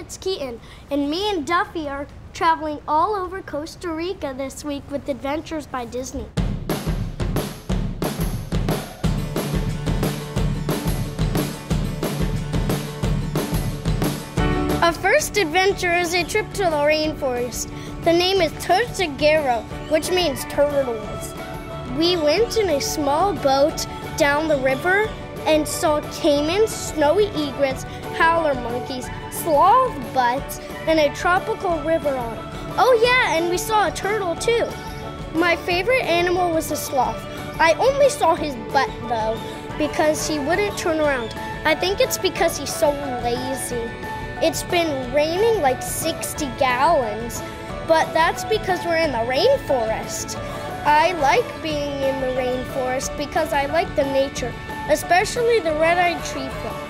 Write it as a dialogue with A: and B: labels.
A: it's Keaton, and me and Duffy are traveling all over Costa Rica this week with Adventures by Disney. Our first adventure is a trip to the rainforest. The name is Tortuguero, which means turtles. We went in a small boat down the river and saw caimans, snowy egrets, howler monkeys, sloth butts, and a tropical river otter. Oh yeah, and we saw a turtle too. My favorite animal was the sloth. I only saw his butt though, because he wouldn't turn around. I think it's because he's so lazy. It's been raining like 60 gallons, but that's because we're in the rainforest. I like being in the rainforest because I like the nature, especially the red-eyed tree frog.